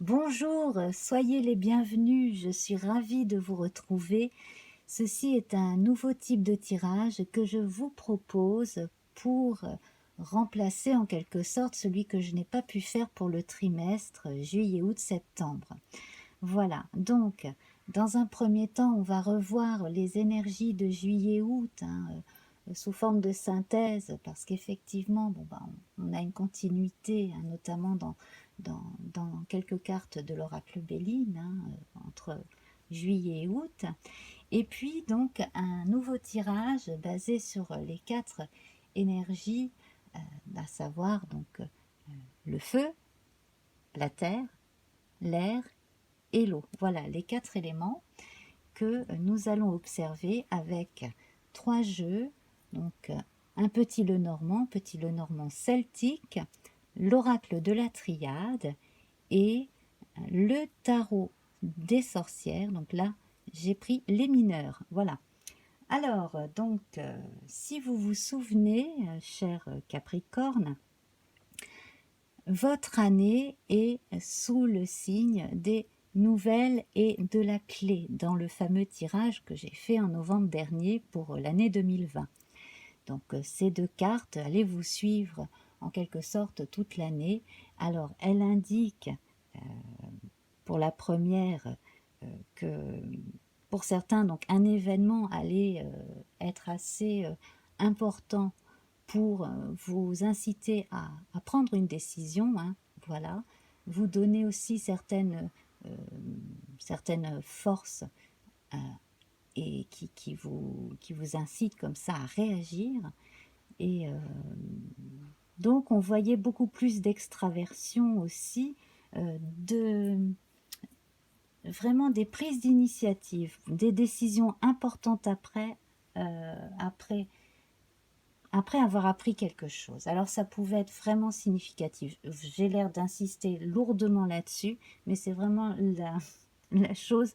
Bonjour, soyez les bienvenus, je suis ravie de vous retrouver. Ceci est un nouveau type de tirage que je vous propose pour remplacer en quelque sorte celui que je n'ai pas pu faire pour le trimestre juillet, août, septembre. Voilà, donc dans un premier temps, on va revoir les énergies de juillet, août, sous forme de synthèse, parce qu'effectivement, on a une continuité, hein, notamment dans quelques cartes de l'oracle Béline, entre juillet et août. Et puis donc un nouveau tirage basé sur les quatre énergies, à savoir donc le feu, la terre, l'air et l'eau. Voilà les quatre éléments que nous allons observer avec trois jeux, donc un petit le normand celtique, l'oracle de la triade et le tarot des sorcières. Donc là, j'ai pris les mineurs. Voilà. Alors, donc, si vous vous souvenez, cher Capricorne, votre année est sous le signe des nouvelles et de la clé dans le fameux tirage que j'ai fait en novembre dernier pour l'année 2020. Donc ces deux cartes, allez vous suivre en quelque sorte toute l'année. Alors elle indique pour la première que pour certains donc un événement allait être assez important pour vous inciter à prendre une décision, hein, voilà, vous donner aussi certaines forces euh, et qui vous incitent comme ça à réagir. Et donc on voyait beaucoup plus d'extraversion aussi, de vraiment des prises d'initiative, des décisions importantes après avoir appris quelque chose. Alors ça pouvait être vraiment significatif. J'ai l'air d'insister lourdement là-dessus, mais c'est vraiment la chose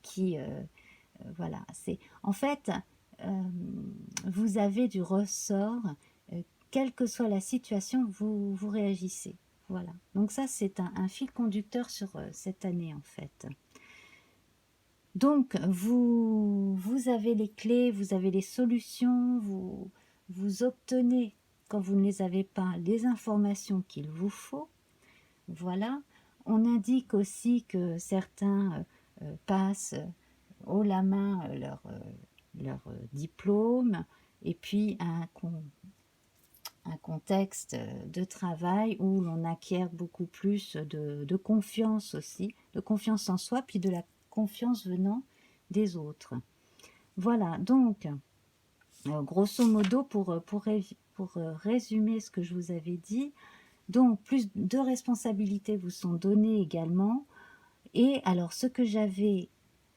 qui... voilà, c'est... En fait, vous avez du ressort, quelle que soit la situation, vous réagissez. Voilà. Donc ça, c'est un fil conducteur sur cette année, en fait. Donc, vous avez les clés, vous avez les solutions, vous obtenez, quand vous ne les avez pas, les informations qu'il vous faut. Voilà. On indique aussi que certains passent haut la main leur diplôme et puis un contexte de travail où l'on acquiert beaucoup plus de confiance aussi, de confiance en soi, puis de la confiance venant des autres. Voilà, donc, grosso modo, pour résumer ce que je vous avais dit, donc plus de responsabilités vous sont données également. Et alors, ce que j'avais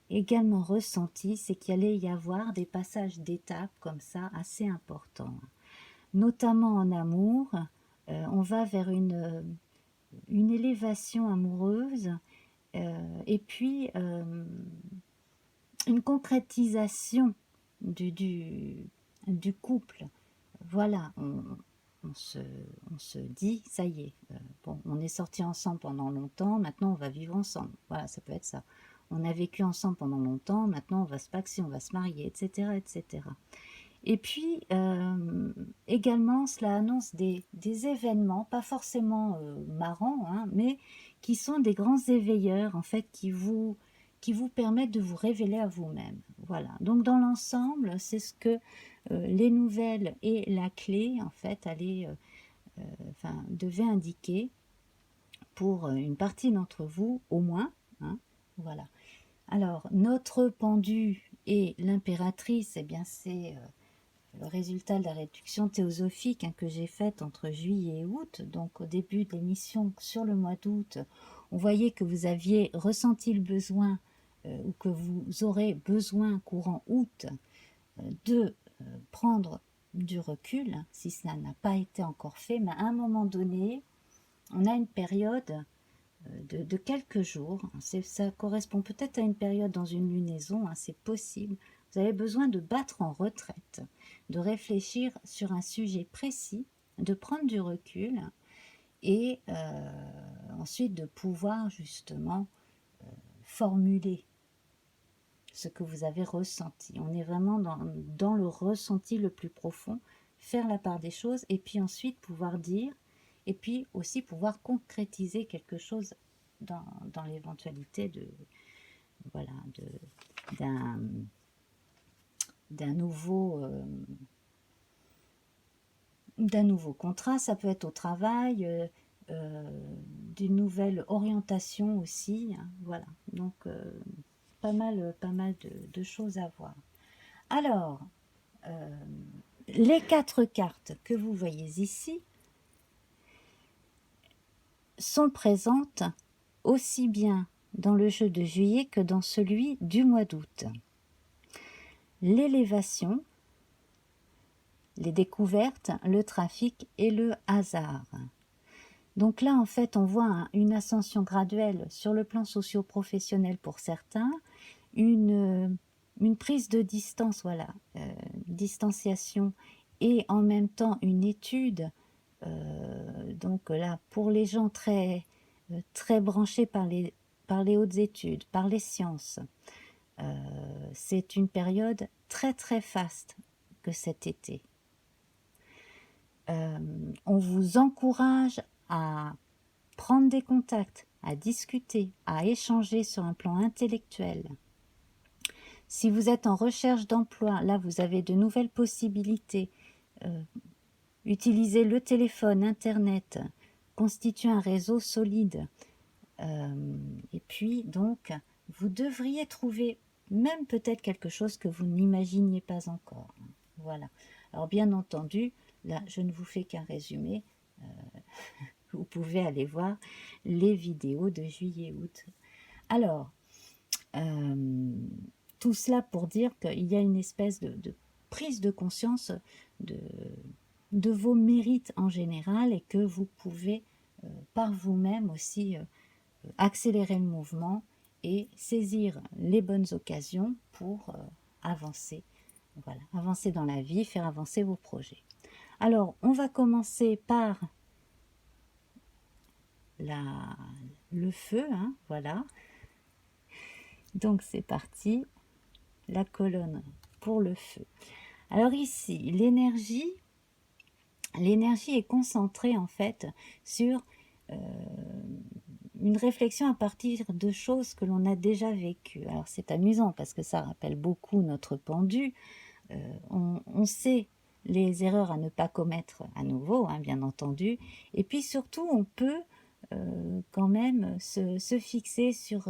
également ressenti, c'est qu'il allait y avoir des passages d'étapes comme ça assez importants. Notamment en amour, on va vers une élévation amoureuse et puis une concrétisation du couple. Voilà, on se dit, ça y est, bon, on est sortis ensemble pendant longtemps, maintenant on va vivre ensemble. Voilà, ça peut être ça. On a vécu ensemble pendant longtemps, maintenant on va se paxer, on va se marier, etc. etc. Et puis, également, cela annonce des événements, pas forcément marrants, hein, mais qui sont des grands éveilleurs, en fait, qui vous permettent de vous révéler à vous-même. Voilà. Donc, dans l'ensemble, c'est ce que les nouvelles et la clé, en fait, devaient indiquer pour une partie d'entre vous, au moins. Hein, voilà. Alors, notre pendu et l'impératrice, eh bien, c'est... le résultat de la réduction théosophique, hein, que j'ai faite entre juillet et août. Donc au début de l'émission sur le mois d'août, on voyait que vous aviez ressenti le besoin ou que vous aurez besoin courant août de prendre du recul, hein, si cela n'a pas été encore fait, mais à un moment donné, on a une période de quelques jours, ça correspond peut-être à une période dans une lunaison, hein, c'est possible. Vous avez besoin de battre en retraite, de réfléchir sur un sujet précis, de prendre du recul et ensuite de pouvoir justement formuler ce que vous avez ressenti. On est vraiment dans le ressenti le plus profond, faire la part des choses et puis ensuite pouvoir dire et puis aussi pouvoir concrétiser quelque chose dans l'éventualité de voilà d'un nouveau contrat. Ça peut être au travail, d'une nouvelle orientation aussi, hein, voilà. Donc pas mal de choses à voir. Alors les 4 cartes que vous voyez ici sont présentes aussi bien dans le jeu de juillet que dans celui du mois d'août. L'élévation, les découvertes, le trafic et le hasard. Donc là, en fait, on voit une ascension graduelle sur le plan socio-professionnel pour certains, une prise de distance, voilà, distanciation et en même temps une étude. Donc là, pour les gens très branchés par les hautes études, par les sciences, c'est une période très très faste que cet été. On vous encourage à prendre des contacts, à discuter, à échanger sur un plan intellectuel. Si vous êtes en recherche d'emploi, là vous avez de nouvelles possibilités. Utilisez le téléphone, Internet, constituez un réseau solide. Et puis donc, vous devriez trouver même peut-être quelque chose que vous n'imaginiez pas encore. Voilà. Alors bien entendu, là je ne vous fais qu'un résumé. Vous pouvez aller voir les vidéos de juillet-août. Alors, tout cela pour dire qu'il y a une espèce de prise de conscience de vos mérites en général et que vous pouvez par vous-même aussi accélérer le mouvement et saisir les bonnes occasions pour avancer. Voilà, avancer dans la vie, faire avancer vos projets. Alors, on va commencer par le feu, hein, voilà. Donc c'est parti, la colonne pour le feu. Alors ici, l'énergie est concentrée en fait sur une réflexion à partir de choses que l'on a déjà vécues. Alors c'est amusant parce que ça rappelle beaucoup notre pendu. On sait les erreurs à ne pas commettre à nouveau, hein, bien entendu. Et puis surtout, on peut quand même se fixer sur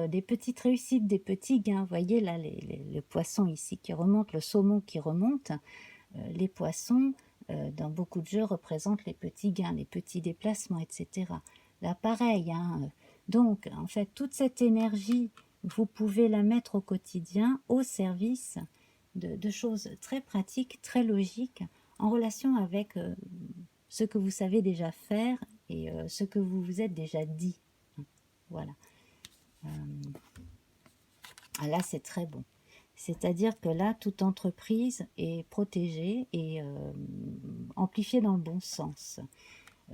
des petites réussites, des petits gains. Vous voyez là les poissons ici qui remontent, le saumon qui remonte. Les poissons, dans beaucoup de jeux, représentent les petits gains, les petits déplacements, etc. Là, pareil. Hein. Donc, en fait, toute cette énergie, vous pouvez la mettre au quotidien au service de choses très pratiques, très logiques, en relation avec ce que vous savez déjà faire et ce que vous vous êtes déjà dit. Voilà. Là, c'est très bon. C'est-à-dire que là, toute entreprise est protégée et amplifiée dans le bon sens.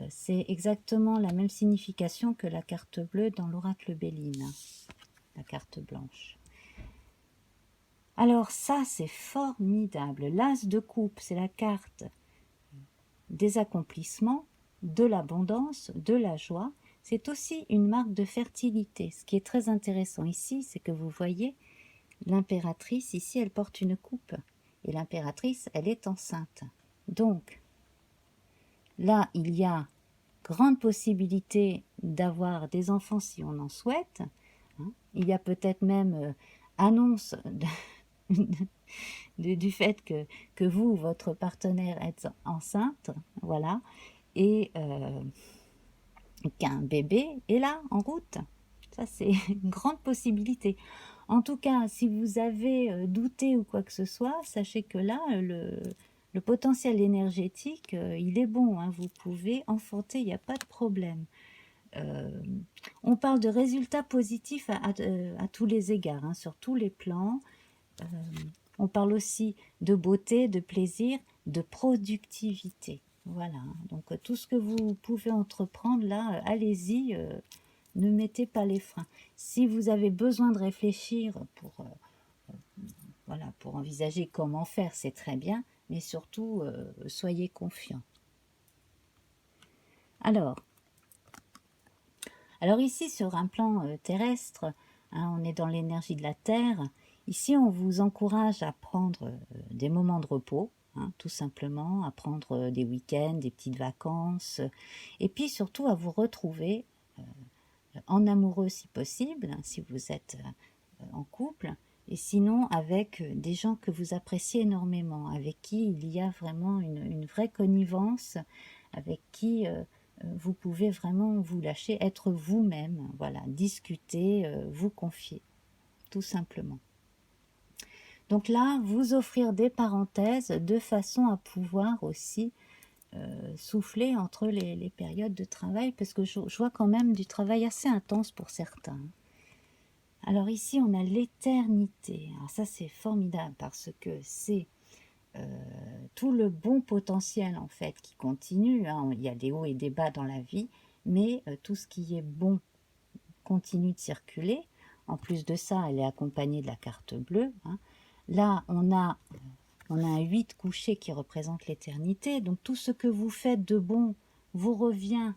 C'est exactement la même signification que la carte bleue dans l'oracle Béline, la carte blanche. Alors ça, c'est formidable. L'as de coupe, c'est la carte des accomplissements, de l'abondance, de la joie. C'est aussi une marque de fertilité. Ce qui est très intéressant ici, c'est que vous voyez, l'impératrice, ici, elle porte une coupe. Et l'impératrice, elle est enceinte. Donc, là, il y a grande possibilité d'avoir des enfants si on en souhaite. Hein. Il y a peut-être même annonce du fait que vous, votre partenaire, êtes enceinte. Voilà. Et qu'un bébé est là, en route. Ça, c'est une grande possibilité. En tout cas, si vous avez douté ou quoi que ce soit, sachez que là, le potentiel énergétique, il est bon. Hein, vous pouvez enfanter, il n'y a pas de problème. On parle de résultats positifs à tous les égards, hein, sur tous les plans. On parle aussi de beauté, de plaisir, de productivité. Voilà, donc tout ce que vous pouvez entreprendre là, allez-y, ne mettez pas les freins. Si vous avez besoin de réfléchir voilà, pour envisager comment faire, c'est très bien, mais surtout, soyez confiants. Alors ici, sur un plan terrestre, hein, on est dans l'énergie de la Terre. Ici, on vous encourage à prendre des moments de repos, hein, tout simplement, à prendre des week-ends, des petites vacances, et puis surtout à vous retrouver en amoureux si possible, hein, si vous êtes en couple, et sinon avec des gens que vous appréciez énormément, avec qui il y a vraiment une vraie connivence, avec qui vous pouvez vraiment vous lâcher, être vous-même, voilà, discuter, vous confier, tout simplement. Donc là, vous offrir des parenthèses de façon à pouvoir aussi souffler entre les périodes de travail, parce que je vois quand même du travail assez intense pour certains. Alors ici, on a l'éternité. Alors ça, c'est formidable parce que c'est tout le bon potentiel en fait qui continue. Hein. Il y a des hauts et des bas dans la vie, mais tout ce qui est bon continue de circuler. En plus de ça, elle est accompagnée de la carte bleue. Hein. Là, on a un 8 couché qui représente l'éternité. Donc tout ce que vous faites de bon vous revient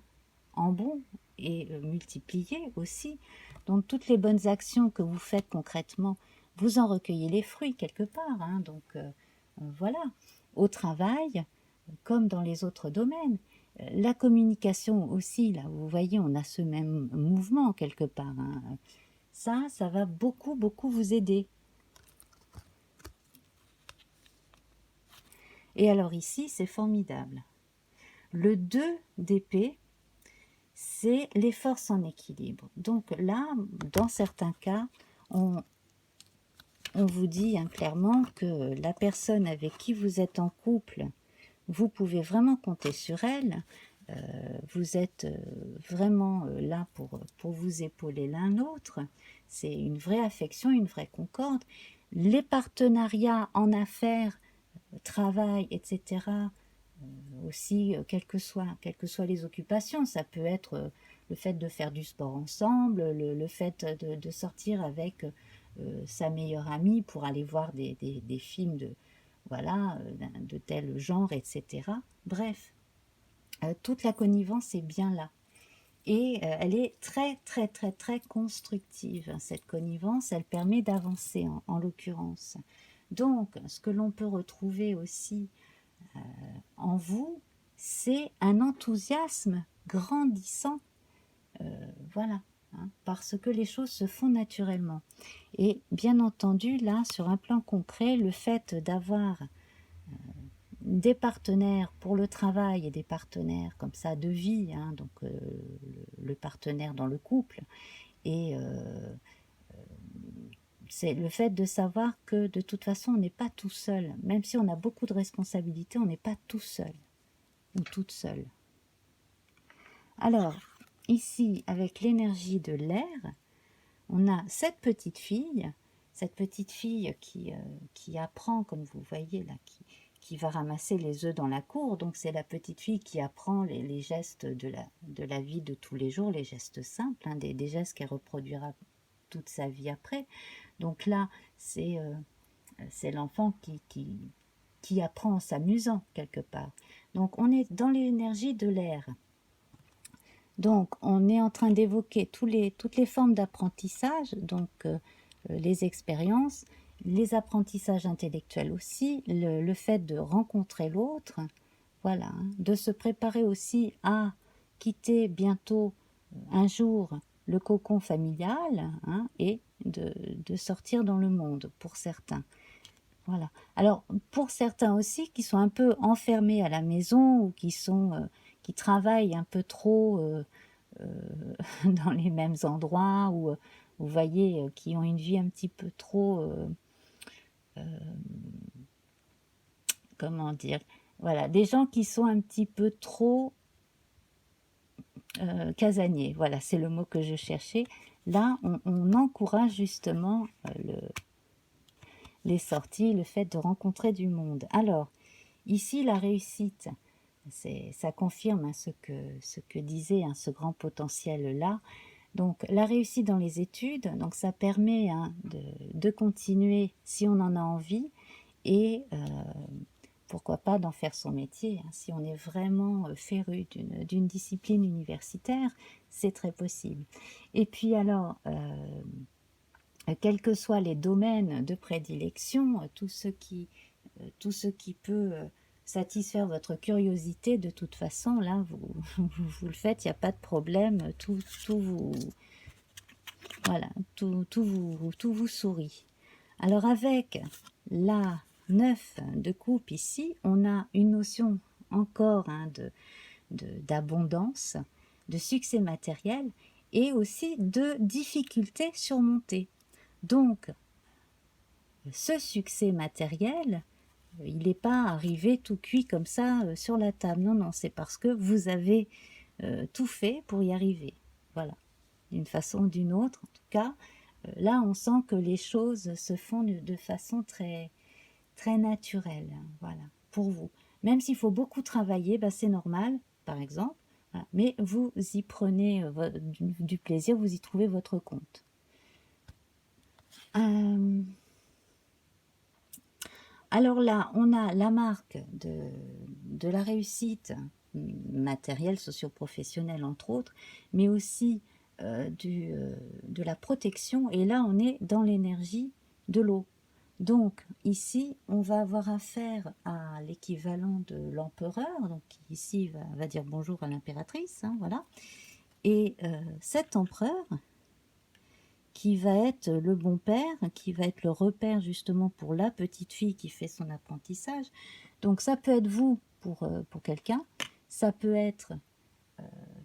en bon et multiplié aussi. Donc toutes les bonnes actions que vous faites concrètement, vous en recueillez les fruits quelque part. Hein. Donc voilà, au travail, comme dans les autres domaines. La communication aussi, là, vous voyez, on a ce même mouvement quelque part. Hein. Ça va beaucoup, beaucoup vous aider. Et alors ici, c'est formidable. Le 2 d'épée, c'est les forces en équilibre. Donc là, dans certains cas, on vous dit hein, clairement que la personne avec qui vous êtes en couple, vous pouvez vraiment compter sur elle. Vous êtes vraiment là pour vous épauler l'un l'autre. C'est une vraie affection, une vraie concorde. Les partenariats en affaires, travail, etc., aussi, quelles que soient les occupations, ça peut être le fait de faire du sport ensemble, le fait de sortir avec sa meilleure amie pour aller voir des films voilà, de tel genre, etc. Bref, toute la connivence est bien là. Et elle est très, très, très, très constructive. Cette connivence, elle permet d'avancer, en l'occurrence. Donc, ce que l'on peut retrouver aussi en vous, c'est un enthousiasme grandissant. Voilà, hein, parce que les choses se font naturellement. Et bien entendu, là, sur un plan concret, le fait d'avoir des partenaires pour le travail et des partenaires comme ça de vie, hein, donc le partenaire dans le couple, et c'est le fait de savoir que de toute façon on n'est pas tout seul, même si on a beaucoup de responsabilités, on n'est pas tout seul ou toute seule. Alors ici avec l'énergie de l'air, on a cette petite fille qui apprend, comme vous voyez là, qui va ramasser les œufs dans la cour. Donc c'est la petite fille qui apprend les gestes de la vie de tous les jours, les gestes simples, hein, des gestes qu'elle reproduira toute sa vie après. Donc là, c'est l'enfant qui apprend en s'amusant quelque part. Donc on est dans l'énergie de l'air. Donc on est en train d'évoquer toutes les formes d'apprentissage, donc les expériences, les apprentissages intellectuels aussi, le fait de rencontrer l'autre, voilà, hein, de se préparer aussi à quitter bientôt un jour le cocon familial, hein, et de sortir dans le monde pour certains. Voilà. Alors pour certains aussi qui sont un peu enfermés à la maison ou qui travaillent un peu trop dans les mêmes endroits ou vous voyez qui ont une vie un petit peu trop comment dire, voilà, des gens qui sont un petit peu trop casaniers, voilà, c'est le mot que je cherchais. Là, on encourage justement les sorties, le fait de rencontrer du monde. Alors, ici, la réussite, Ça confirme hein, ce que disait hein, ce grand potentiel-là. Donc la réussite dans les études, donc ça permet hein, de continuer si on en a envie et pourquoi pas d'en faire son métier. Hein. Si on est vraiment féru d'une discipline universitaire, c'est très possible. Et puis alors, quels que soient les domaines de prédilection, tout ce qui peut satisfaire votre curiosité, de toute façon, là, vous le faites, il n'y a pas de problème, voilà, tout vous sourit. Alors avec la 9 de coupe ici, on a une notion encore hein, d'abondance, de succès matériel et aussi de difficultés surmontées. Donc, ce succès matériel, il n'est pas arrivé tout cuit comme ça sur la table. Non, non, c'est parce que vous avez tout fait pour y arriver. Voilà, d'une façon ou d'une autre. En tout cas, là, on sent que les choses se font de façon très, très naturelle. Hein, voilà, pour vous. Même s'il faut beaucoup travailler, bah, c'est normal, par exemple. Voilà. Mais vous y prenez du plaisir, vous y trouvez votre compte. Alors là, on a la marque de la réussite matérielle, socio-professionnelle entre autres, mais aussi de la protection. Et là, on est dans l'énergie de l'eau. Donc ici, on va avoir affaire à l'équivalent de l'empereur, donc qui ici va dire bonjour à l'impératrice, hein, voilà. Et cet empereur, qui va être le bon père, qui va être le repère justement pour la petite fille qui fait son apprentissage. Donc ça peut être vous pour quelqu'un, ça peut être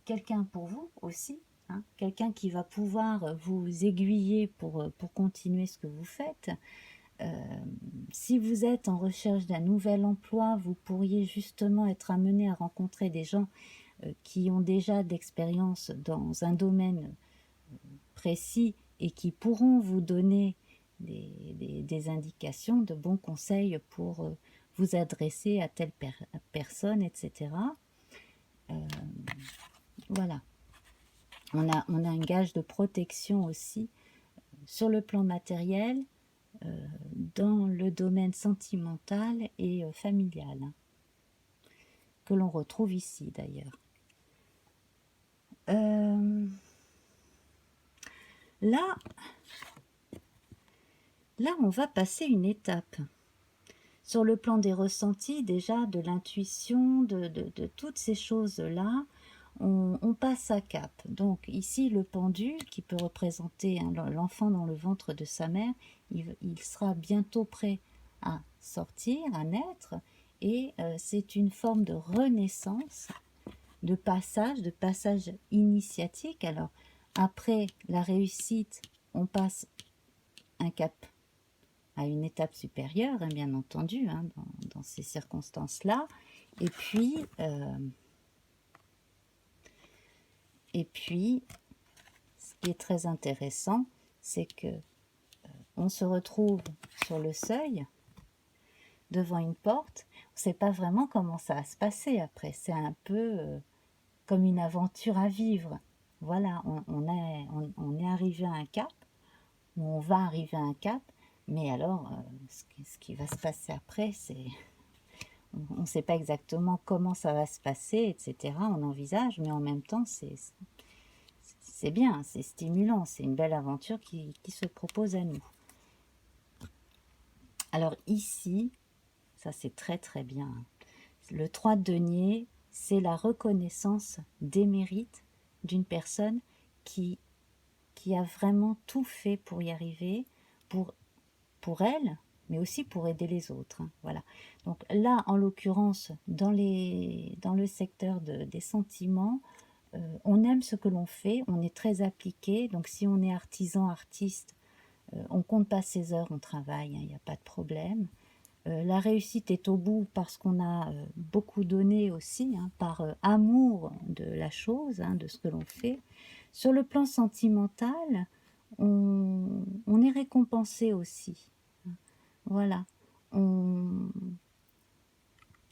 quelqu'un pour vous aussi, hein, quelqu'un qui va pouvoir vous aiguiller pour continuer ce que vous faites. Si vous êtes en recherche d'un nouvel emploi, vous pourriez justement être amené à rencontrer des gens qui ont déjà d'expérience dans un domaine précis et qui pourront vous donner des indications, de bons conseils pour vous adresser à telle personne, etc. Voilà. On a un gage de protection aussi sur le plan matériel, dans le domaine sentimental et familial, hein, que l'on retrouve ici d'ailleurs. Là, on va passer une étape. Sur le plan des ressentis, déjà, de l'intuition, de toutes ces choses-là, on passe à cap. Donc ici, le pendu, qui peut représenter hein, l'enfant dans le ventre de sa mère, il sera bientôt prêt à sortir, à naître, et c'est une forme de renaissance, de passage initiatique. Alors, après la réussite, on passe un cap à une étape supérieure, hein, bien entendu, hein, dans ces circonstances-là. Et puis, ce qui est très intéressant, c'est que on se retrouve sur le seuil, devant une porte. On ne sait pas vraiment comment ça va se passer après. C'est un peu comme une aventure à vivre. Voilà, on est arrivé à un cap, ou on va arriver à un cap, mais alors, ce qui va se passer après, c'est... On ne sait pas exactement comment ça va se passer, etc. On envisage, mais en même temps, c'est bien, c'est stimulant, c'est une belle aventure qui se propose à nous. Alors ici, ça c'est très très bien. Le 3 de denier, c'est la reconnaissance des mérites d'une personne qui a vraiment tout fait pour y arriver, pour elle, mais aussi pour aider les autres. Hein, voilà. Donc là, en l'occurrence, dans le secteur des sentiments, on aime ce que l'on fait, on est très appliqué. Donc si on est artisan, artiste, on compte pas ses heures, on travaille, il n'y a pas de problème. La réussite est au bout parce qu'on a beaucoup donné aussi, hein, par amour de la chose, hein, de ce que l'on fait. Sur le plan sentimental, on est récompensé aussi. Voilà.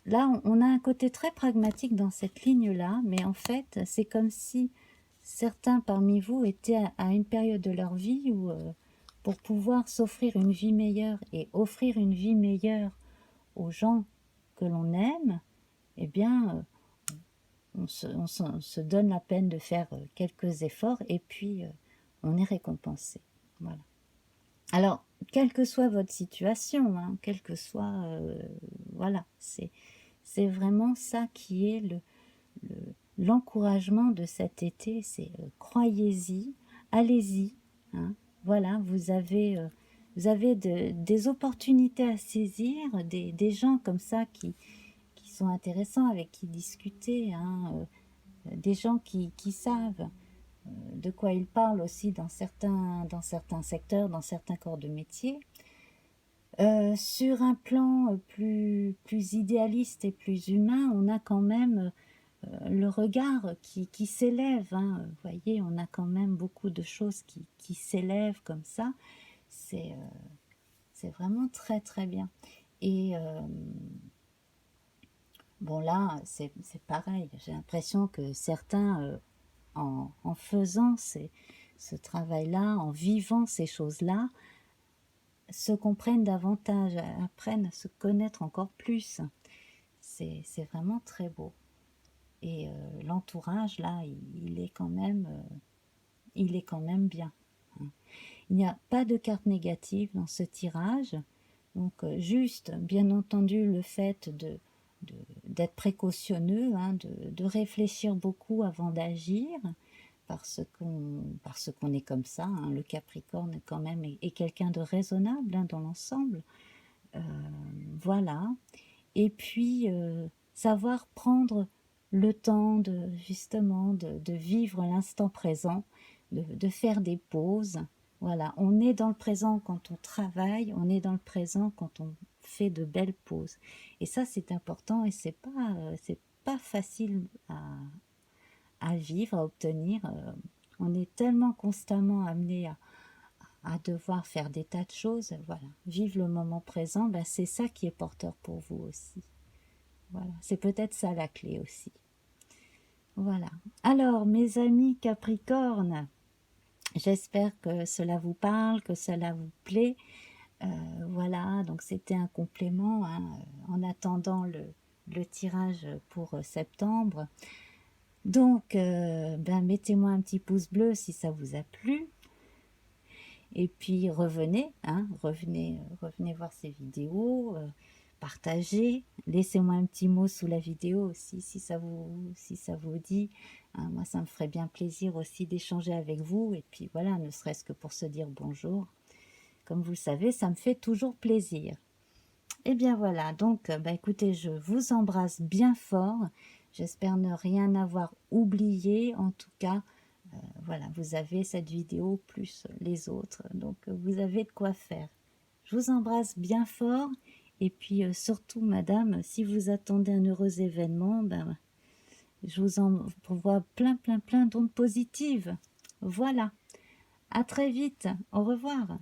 là, on a un côté très pragmatique dans cette ligne-là, mais en fait, c'est comme si certains parmi vous étaient à une période de leur vie où, pour pouvoir s'offrir une vie meilleure et offrir une vie meilleure aux gens que l'on aime, eh bien, on se donne la peine de faire quelques efforts et puis on est récompensé. Voilà. Alors, quelle que soit votre situation, hein, quelle que soit, voilà, c'est vraiment ça qui est l'encouragement de cet été, c'est croyez-y, allez-y, hein, voilà, vous avez des opportunités à saisir, des gens comme ça qui sont intéressants, avec qui discuter, hein, des gens qui savent de quoi ils parlent aussi dans certains secteurs, dans certains corps de métier. Sur un plan plus idéaliste et plus humain, on a quand même le regard qui s'élève. Hein. Vous voyez, on a quand même beaucoup de choses qui s'élèvent comme ça. C'est vraiment très très bien. Et bon là, c'est pareil. J'ai l'impression que certains, en faisant ce travail-là, en vivant ces choses-là, se comprennent davantage, apprennent à se connaître encore plus. C'est vraiment très beau. Et l'entourage, là, il est quand même bien. Hein. Il n'y a pas de carte négative dans ce tirage. Donc, juste, bien entendu, le fait d'être précautionneux, hein, de réfléchir beaucoup avant d'agir, parce qu'on est comme ça. Hein. Le Capricorne, quand même, est quelqu'un de raisonnable hein, dans l'ensemble. Euh, voilà. Et puis, savoir prendre le temps justement de vivre l'instant présent, de faire des pauses. Voilà, on est dans le présent quand on travaille, on est dans le présent quand on fait de belles pauses. Et ça, c'est important et c'est pas facile à vivre, à obtenir. On est tellement constamment amené à devoir faire des tas de choses. Voilà, vivre le moment présent, ben, c'est ça qui est porteur pour vous aussi. Voilà, c'est peut-être ça la clé aussi. Voilà. Alors, mes amis Capricorne, j'espère que cela vous parle, que cela vous plaît. Voilà, donc c'était un complément hein, en attendant le tirage pour septembre. Donc, ben, mettez-moi un petit pouce bleu si ça vous a plu. Et puis revenez, hein, revenez voir ces vidéos, partagez, laissez-moi un petit mot sous la vidéo aussi si ça vous dit. Hein, moi, ça me ferait bien plaisir aussi d'échanger avec vous. Et puis voilà, ne serait-ce que pour se dire bonjour. Comme vous le savez, ça me fait toujours plaisir. Et bien voilà, donc bah, écoutez, je vous embrasse bien fort. J'espère ne rien avoir oublié. En tout cas, voilà, vous avez cette vidéo plus les autres. Donc vous avez de quoi faire. Je vous embrasse bien fort. Et puis surtout, madame, si vous attendez un heureux événement, ben, je vous envoie plein d'ondes positives. Voilà. À très vite. Au revoir.